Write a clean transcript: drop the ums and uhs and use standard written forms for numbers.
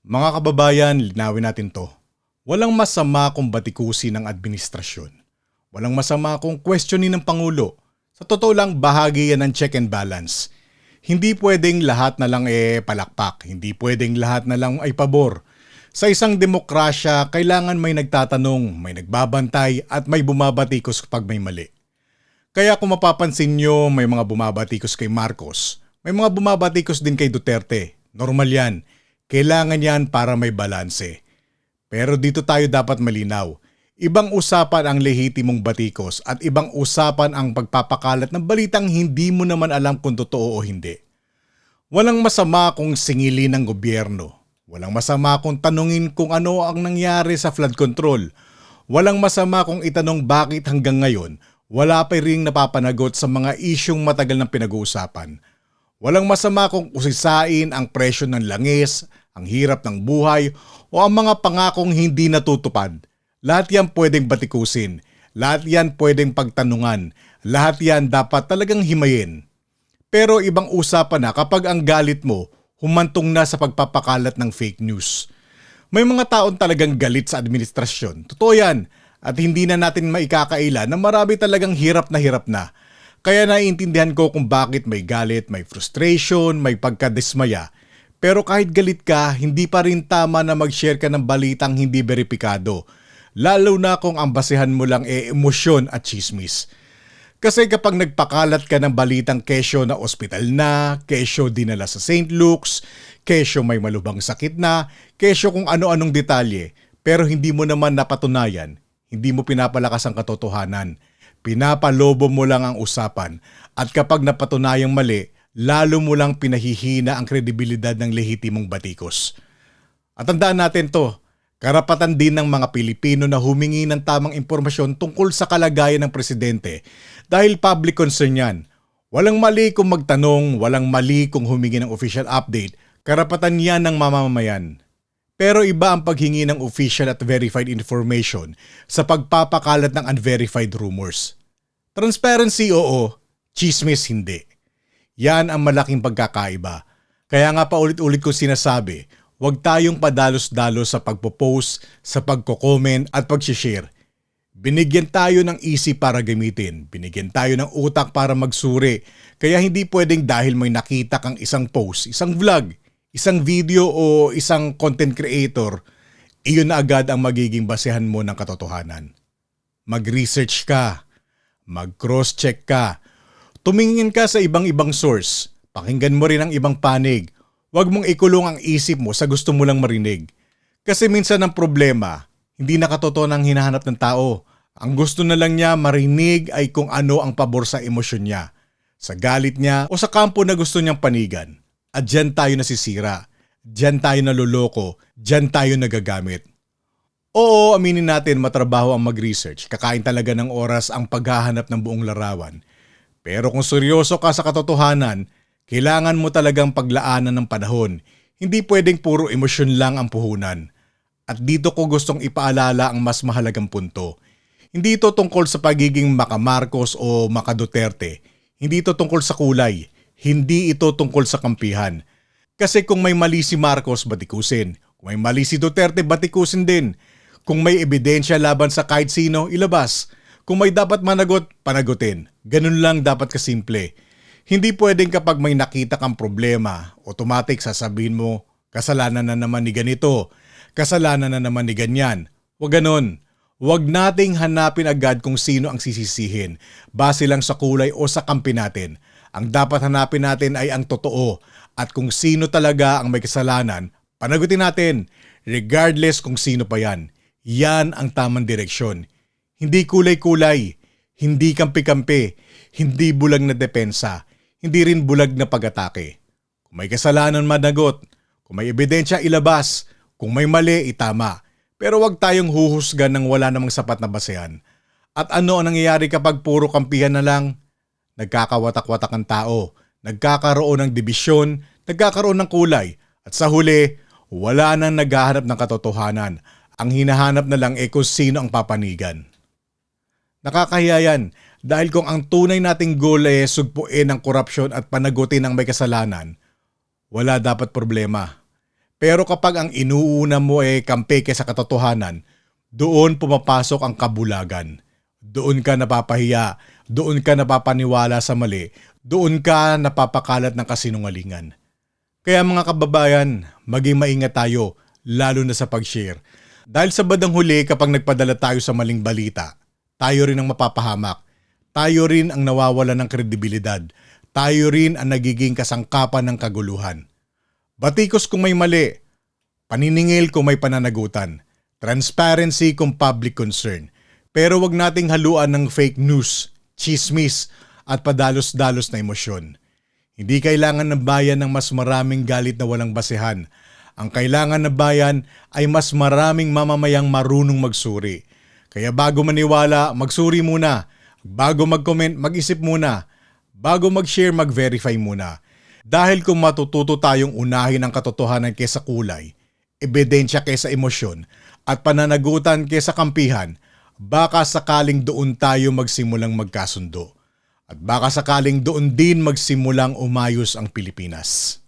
Mga kababayan, linawin natin to. Walang masama kung batikusin ng administrasyon. Walang masama kung questionin ng Pangulo. Sa totoo lang, bahagi yan ng check and balance. Hindi pwedeng lahat na lang palakpak. Hindi pwedeng lahat na lang ay pabor. Sa isang demokrasya, kailangan may nagtatanong, may nagbabantay at may bumabatikos kapag may mali. Kaya kung mapapansin nyo, may mga bumabatikos kay Marcos. May mga bumabatikos din kay Duterte. Normal yan. Kailangan yan para may balanse. Pero dito tayo dapat malinaw. Ibang usapan ang lehitimong batikos at ibang usapan ang pagpapakalat ng balitang hindi mo naman alam kung totoo o hindi. Walang masama kung singilin ng gobyerno. Walang masama kung tanungin kung ano ang nangyari sa flood control. Walang masama kung itanong bakit hanggang ngayon wala pa ring napapanagot sa mga isyong matagal ng pinag-uusapan. Walang masama kung usisain ang presyo ng langis, ang hirap ng buhay o ang mga pangakong hindi natutupad. Lahat yan pwedeng batikusin. Lahat yan pwedeng pagtanungan. Lahat yan dapat talagang himayin. Pero ibang usapan na kapag ang galit mo humantong na sa pagpapakalat ng fake news. May mga taon talagang galit sa administrasyon. Totoo yan. At hindi na natin maikakaila na marami talagang hirap na. Kaya naiintindihan ko kung bakit may galit, may frustration, may pagkadismaya. Pero kahit galit ka, hindi pa rin tama na mag-share ka ng balitang hindi beripikado. Lalo na kung ang basehan mo lang emosyon at chismis. Kasi kapag nagpakalat ka ng balitang kesyo na ospital na, kesyo dinala sa St. Luke's, kesyo may malubhang sakit na, kesyo kung ano-anong detalye, pero hindi mo naman napatunayan, hindi mo pinapalakas ang katotohanan. Pinapalobo mo lang ang usapan at kapag napatunayang mali, lalo mo lang pinahihina ang kredibilidad ng lehitimong batikos. At tandaan natin to, karapatan din ng mga Pilipino na humingi ng tamang impormasyon tungkol sa kalagayan ng presidente dahil public concern yan. Walang mali kung magtanong, walang mali kung humingi ng official update, karapatan yan ng mamamayan. Pero iba ang paghingi ng official at verified information sa pagpapakalat ng unverified rumors. Transparency oo, chismis hindi. Yan ang malaking pagkakaiba. Kaya nga paulit-ulit ko sinasabi, huwag tayong padalos-dalos sa pagpo-post, sa pagko-comment at pag-share. Binigyan tayo ng isip para gamitin. Binigyan tayo ng utak para magsuri. Kaya hindi pwedeng dahil may nakita kang isang post, isang vlog, isang video o isang content creator, iyon na agad ang magiging basehan mo ng katotohanan. Mag-research ka, mag-cross-check ka, tumingin ka sa ibang-ibang source, pakinggan mo rin ang ibang panig, huwag mong ikulong ang isip mo sa gusto mo lang marinig. Kasi minsan ang problema, hindi nakatotoo ng hinahanap ng tao. Ang gusto na lang niya marinig ay kung ano ang pabor sa emosyon niya, sa galit niya o sa kampo na gusto niyang panigan. At dyan tayo nasisira, dyan tayo naluloko, dyan tayo nagagamit. Oo, aminin natin matrabaho ang mag-research, kakain talaga ng oras ang paghahanap ng buong larawan. Pero kung seryoso ka sa katotohanan, kailangan mo talagang paglaanan ng panahon. Hindi pwedeng puro emosyon lang ang puhunan. At dito ko gustong ipaalala ang mas mahalagang punto. Hindi ito tungkol sa pagiging maka-Marcos o maka-Duterte. Hindi ito tungkol sa kulay. Hindi ito tungkol sa kampihan. Kasi kung may mali si Marcos, batikusin. Kung may mali si Duterte, batikusin din. Kung may ebidensya laban sa kahit sino, ilabas. Kung may dapat managot, panagutin. Ganun lang dapat kasimple. Hindi pwedeng kapag may nakita kang problema, automatic sasabihin mo, kasalanan na naman ni ganito, kasalanan na naman ni ganyan. Huwag ganun. Huwag nating hanapin agad kung sino ang sisisihin, base lang sa kulay o sa kampi natin. Ang dapat hanapin natin ay ang totoo at kung sino talaga ang may kasalanan, panagutin natin, regardless kung sino pa yan. Yan ang tamang direksyon. Hindi kulay-kulay, hindi kampi-kampi, hindi bulag na depensa, hindi rin bulag na pag-atake. Kung may kasalanan, managot. Kung may ebidensya, ilabas. Kung may mali, itama. Pero wag tayong huhusgan ng wala namang sapat na basehan. At ano ang nangyayari kapag puro kampihan na lang? Nagkakawatak-watak ang tao, nagkakaroon ng dibisyon, nagkakaroon ng kulay, at sa huli, wala nang naghahanap ng katotohanan. Ang hinahanap na lang kung sino ang papanigan. Nakakahiya yan dahil kung ang tunay nating goal ay sugpuin ang korupsyon at panagutin ang may kasalanan, wala dapat problema. Pero kapag ang inuuna mo ay kampe kaysa katotohanan, doon pumapasok ang kabulagan. Doon ka napapahiya, doon ka napapaniwala sa mali, doon ka napapakalat ng kasinungalingan. Kaya mga kababayan, maging maingat tayo, lalo na sa pag-share. Dahil sa bandang huli kapag nagpadala tayo sa maling balita, tayo rin ang mapapahamak. Tayo rin ang nawawala ng kredibilidad. Tayo rin ang nagiging kasangkapan ng kaguluhan. Batikos kung may mali, paniningil kung may pananagutan, transparency kung public concern. Pero wag nating haluan ng fake news, chismis at padalos-dalos na emosyon. Hindi kailangan ng bayan ng mas maraming galit na walang basehan. Ang kailangan ng bayan ay mas maraming mamamayang marunong magsuri. Kaya bago maniwala, magsuri muna. Bago mag-comment, mag-isip muna. Bago mag-share, mag-verify muna. Dahil kung matututo tayong unahin ang katotohanan kaysa kulay, ebidensya kaysa emosyon, at pananagutan kaysa kampihan, baka sakaling doon tayo magsimulang magkasundo. At baka sakaling doon din magsimulang umayos ang Pilipinas.